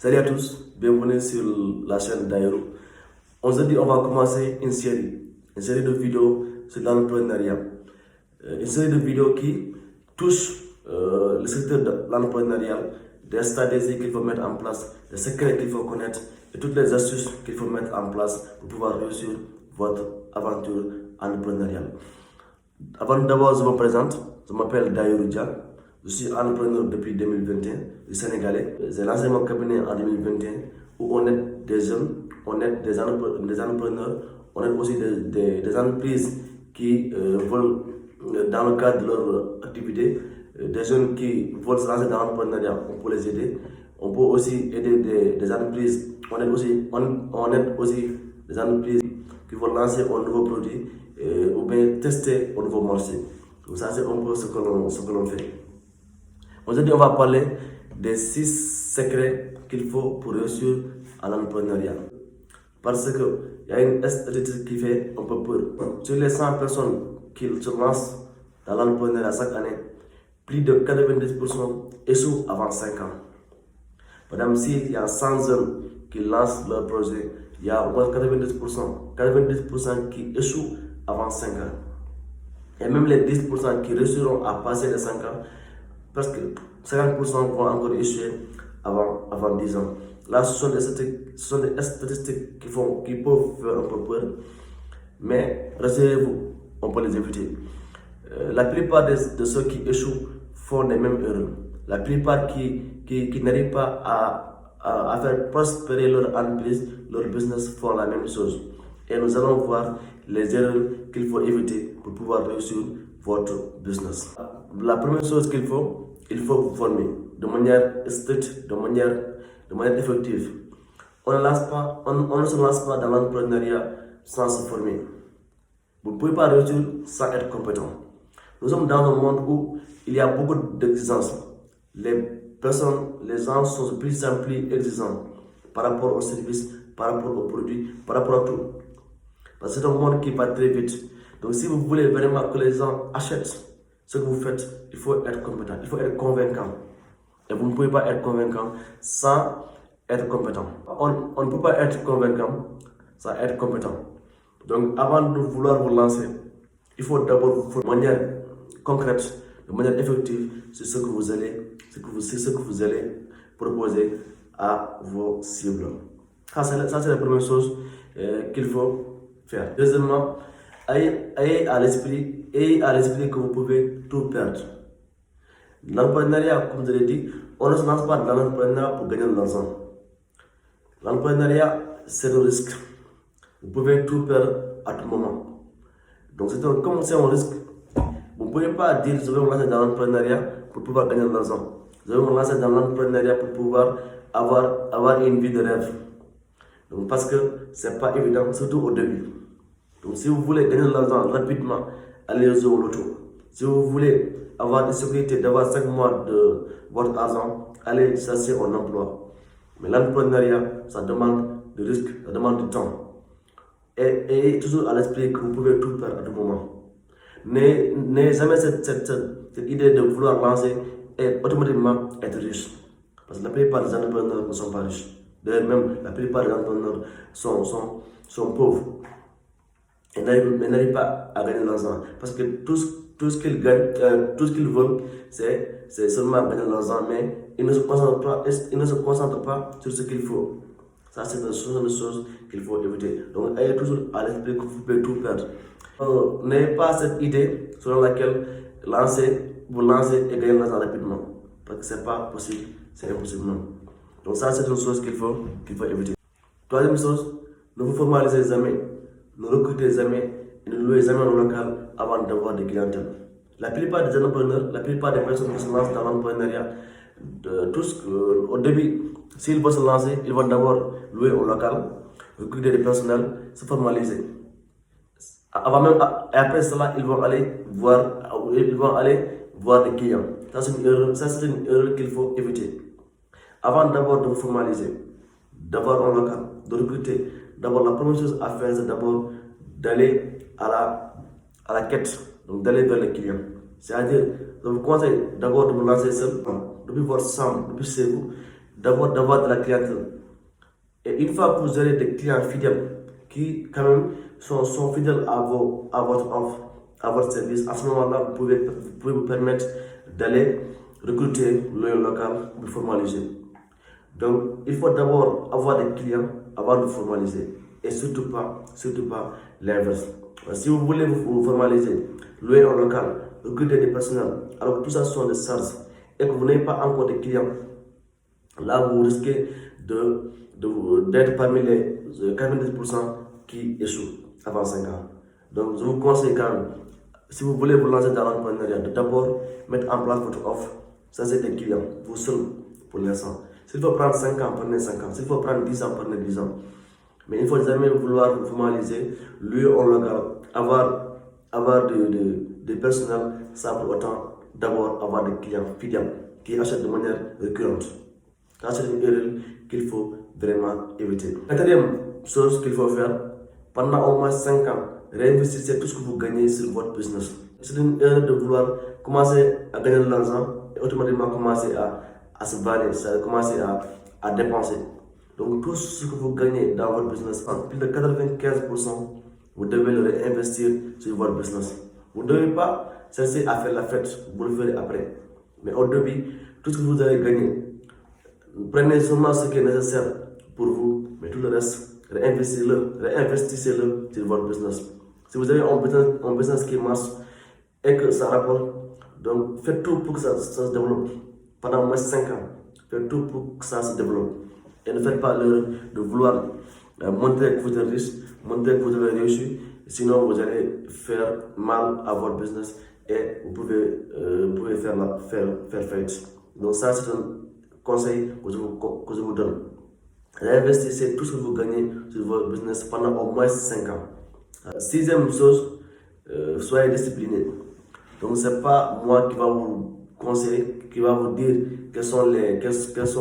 Salut à tous, bienvenue sur la chaîne d'Aero. Aujourd'hui, on va commencer une série de vidéos sur l'entrepreneuriat. Une série de vidéos qui touche le secteur de l'entrepreneuriat, des stratégies qu'il faut mettre en place, des secrets qu'il faut connaître et toutes les astuces qu'il faut mettre en place pour pouvoir réussir votre aventure entrepreneuriale. Avant d'abord, je me présente, je m'appelle Daïrou Dia. Je suis entrepreneur depuis 2021, du Sénégalais. J'ai lancé mon cabinet en 2021 où on aide des jeunes, on aide des entrepreneurs, on aide aussi des entreprises qui veulent, dans le cadre de leur activité, des jeunes qui veulent se lancer dans l'entrepreneuriat, on peut les aider. On peut aussi aider des entreprises, on aide aussi des entreprises qui veulent lancer un nouveau produit ou bien tester un nouveau marché. Donc ça, c'est un peu ce que l'on fait. Aujourd'hui, on va parler des 6 secrets qu'il faut pour réussir à l'entrepreneuriat. Parce qu'il y a une statistique qui fait un peu peur. Sur les 100 personnes qui se lancent dans l'entrepreneuriat chaque année, plus de 90% échouent avant 5 ans. Madame, s'il y a 100 jeunes qui lancent leur projet, il y a au moins 90% qui échouent avant 5 ans. Et même les 10% qui réussiront à passer les 5 ans, parce que 50% vont encore échouer avant 10 ans. Là, ce sont des statistiques qui peuvent faire un peu peur, mais rassurez-vous, on peut les éviter. La plupart de ceux qui échouent font les mêmes erreurs. La plupart qui n'arrivent pas à faire prospérer leur entreprise, leur business font la même chose. Et nous allons voir les erreurs qu'il faut éviter pour pouvoir réussir votre business. La première chose il faut vous former de manière stricte, de manière effective. On ne se lance pas dans l'entrepreneuriat sans se former. Vous ne pouvez pas réussir sans être compétent. Nous sommes dans un monde où il y a beaucoup d'exigences. Les gens sont de plus en plus exigeants par rapport aux services, par rapport aux produits, par rapport à tout. Parce que c'est un monde qui va très vite. Donc si vous voulez vraiment que les gens achètent ce que vous faites, il faut être compétent, il faut être convaincant. Et vous ne pouvez pas être convaincant sans être compétent. On ne peut pas être convaincant sans être compétent. Donc avant de vouloir vous lancer, il faut d'abord vous former de manière concrète, de manière effective sur ce que vous allez proposer à vos cibles. Ça c'est la première chose qu'il faut faire. Deuxièmement, ayez à l'esprit que vous pouvez tout perdre. L'entrepreneuriat, comme je l'ai dit, on ne se lance pas dans l'entrepreneuriat pour gagner de l'argent. L'entrepreneuriat, c'est le risque. Vous pouvez tout perdre à tout moment. Donc, comme c'est un risque, vous ne pouvez pas dire je vais me lancer dans l'entrepreneuriat pour pouvoir gagner de l'argent. Je vais me lancer dans l'entrepreneuriat pour pouvoir avoir une vie de rêve. Donc, parce que ce n'est pas évident, surtout au début. Donc, si vous voulez gagner de l'argent rapidement, allez jouer au loto. Si vous voulez avoir des sécurités, d'avoir 5 mois de votre argent, allez chercher un emploi. Mais l'entrepreneuriat, ça demande du risque, ça demande du temps. Et toujours à l'esprit que vous pouvez tout faire à tout moment. N'ayez jamais cette idée de vouloir lancer et automatiquement être riche. Parce que la plupart des entrepreneurs ne sont pas riches. D'ailleurs, même la plupart des entrepreneurs sont pauvres. Et n'arrivent pas à gagner de l'argent. Parce que tout ce qu'ils gagnent, tout ce qu'ils veulent, c'est seulement gagner de l'argent, mais ils ne se concentrent pas sur ce qu'il faut. Ça, c'est une chose qu'il faut éviter. Donc, ayez toujours à l'esprit que vous pouvez tout perdre. N'ayez pas cette idée selon laquelle vous lancez et gagnez de l'argent rapidement. Parce que ce n'est pas possible, c'est impossible. Non. Donc, ça, c'est une chose qu'il faut éviter. Troisième chose, ne vous formalisez jamais. Ne recrutez jamais et ne louez jamais un local avant d'avoir des clientèles. La plupart des entrepreneurs, la plupart des personnes qui se lancent dans l'entrepreneuriat, au début, s'ils veulent se lancer, ils vont d'abord louer un local, recruter des personnels, se formaliser. Et après cela, ils vont aller voir des clients. Ça, c'est une erreur qu'il faut éviter. Avant d'abord de vous formaliser, d'avoir un local, de recruter, d'abord la première chose à faire, c'est d'abord d'aller à la quête, donc d'aller vers les clients. C'est-à-dire, je vous conseille d'abord de vous lancer seul, depuis votre chambre, depuis chez vous, d'abord d'avoir de la clientèle. Et une fois que vous aurez des clients fidèles qui, quand même, sont fidèles à votre offre, à votre service, à ce moment-là, vous pouvez vous permettre d'aller recruter le local, vous formaliser. Donc, il faut d'abord avoir des clients avant de formaliser. Et surtout pas l'inverse. Si vous voulez vous formaliser, louer un local, recruter des personnels, alors que tout ça sont des charges et que vous n'avez pas encore de clients, là vous risquez d'être parmi les 90% qui échouent avant 5 ans. Donc, je vous conseille quand même, si vous voulez vous lancer dans l'entrepreneuriat, de d'abord mettre en place votre offre, ça c'est des clients, vous seul pour l'instant. S'il faut prendre 5 ans, prenez 5 ans. S'il faut prendre 10 ans, prenez 10 ans. Mais il ne faut jamais vouloir vous formaliser, louer un local, avoir de personnel sans pour autant d'abord avoir des clients fidèles qui achètent de manière récurrente. Ça, c'est une erreur qu'il faut vraiment éviter. Quatrième chose qu'il faut faire, pendant au moins 5 ans, réinvestissez tout ce que vous gagnez sur votre business. C'est une erreur de vouloir commencer à gagner de l'argent et automatiquement commencer à se barrer, commencer à dépenser. Donc tout ce que vous gagnez dans votre business, plus de 95%, vous devez le réinvestir sur votre business. Vous ne devez pas chercher à faire la fête, vous le ferez après. Mais au début, tout ce que vous allez gagner, prenez seulement ce qui est nécessaire pour vous, mais tout le reste, réinvestissez-le sur votre business. Si vous avez un business qui marche et que ça rapporte, donc faites tout pour que ça se développe pendant au moins 5 ans. Faites tout pour que ça se développe. Et ne faites pas l'erreur de vouloir montrer que vous êtes riche, montrer que vous avez réussi, sinon vous allez faire mal à votre business et vous pouvez faire faillite. Donc ça c'est un conseil que je vous donne. Réinvestissez tout ce que vous gagnez sur votre business pendant au moins 5 ans. Sixième chose, soyez discipliné. Donc ce n'est pas moi qui va vous conseiller, qui va vous dire quels sont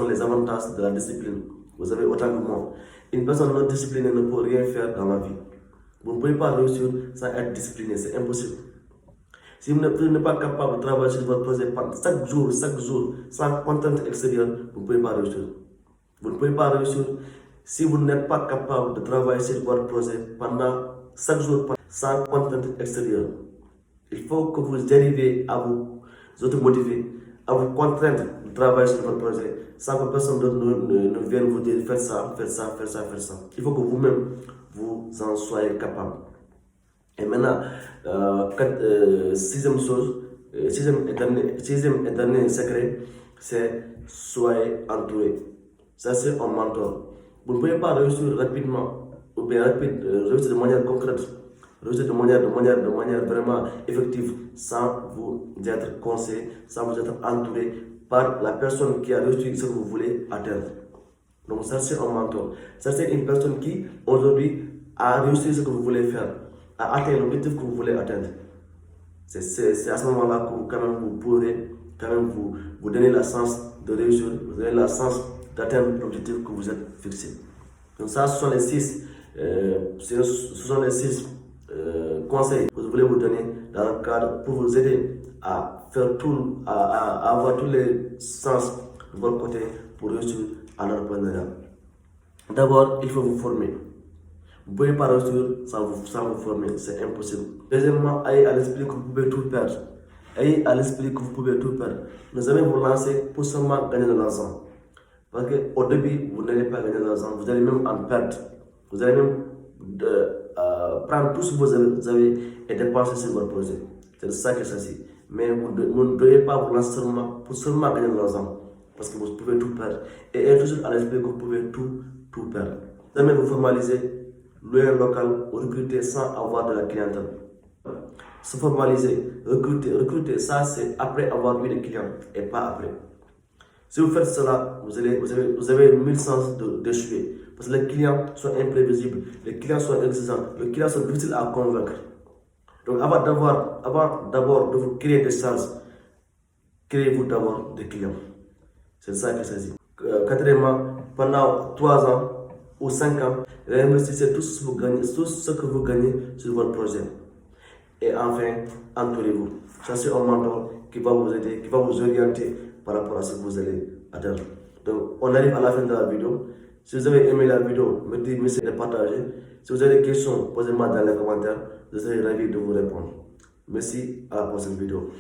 les avantages de la discipline. Vous avez autant que moi. Une personne non disciplinée ne peut rien faire dans la vie. Vous ne pouvez pas réussir sans être discipliné, c'est impossible. Si vous n'êtes pas capable de travailler sur votre projet chaque jour, sans contrainte extérieure, vous ne pouvez pas réussir. Vous ne pouvez pas réussir si vous n'êtes pas capable de travailler sur votre projet pendant chaque jour sans contrainte extérieure. Il faut que vous arriviez à vous automotiver, à vous contraindre de travailler sur votre projet sans que personne ne vienne vous dire faites ça. Il faut que vous-même vous en soyez capable. Et maintenant, sixième et dernier secret, c'est soyez entouré. Ça c'est un mentor. Vous ne pouvez pas réussir rapidement ou bien réussir de manière concrète, réussir de manière vraiment effective sans vous être conseillé, sans vous être entouré par la personne qui a réussi ce que vous voulez atteindre. Donc ça c'est un mentor. Ça c'est une personne qui aujourd'hui a réussi ce que vous voulez faire, a atteint l'objectif que vous voulez atteindre. C'est à ce moment-là que vous pourrez vous donner la chance de réussir, vous donner la chance d'atteindre l'objectif que vous êtes fixé. Donc ça, ce sont les 6 conseils que je voulais vous donner dans le cadre pour vous aider à faire tout, à avoir tous les sens de votre côté pour réussir à l'entrepreneuriat. D'abord, il faut vous former. Vous ne pouvez pas réussir sans vous former, c'est impossible. Deuxièmement, ayez à l'esprit que vous pouvez tout perdre. Ayez à l'esprit que vous pouvez tout perdre. Ne jamais vous lancer pour seulement gagner de l'argent. Parce qu'au début, vous n'allez pas gagner de l'argent, vous allez même en perdre. Vous allez même prendre tout ce que vous avez et dépenser sur votre projet. C'est de ça qu'il s'agit. Mais vous ne devez pas vous lancer pour seulement gagner de l'argent. Parce que vous pouvez tout perdre. Et ayez toujours à l'esprit que vous pouvez tout perdre. Jamais vous formalisez, louer un local, recruter sans avoir de la clientèle. Se formaliser, recruter, ça c'est après avoir eu des clients et pas après. Si vous faites cela, vous avez 1000 chances d'échouer. Parce que les clients sont imprévisibles, les clients sont exigeants, les clients sont difficiles à convaincre. Donc avant d'abord de vous créer des chances, créez-vous d'abord des clients. C'est ça qu'il s'agit. Quatrièmement, pendant 3 ans ou 5 ans, réinvestissez tout ce que vous gagnez sur votre projet. Et enfin, entourez-vous. Cherchez un mentor qui va vous aider, qui va vous orienter par rapport à ce que vous allez atteindre. Donc, on arrive à la fin de la vidéo. Si vous avez aimé la vidéo, mettez de partager. Si vous avez des questions, posez-moi dans les commentaires. Je serai ravi de vous répondre. Merci, à la prochaine vidéo.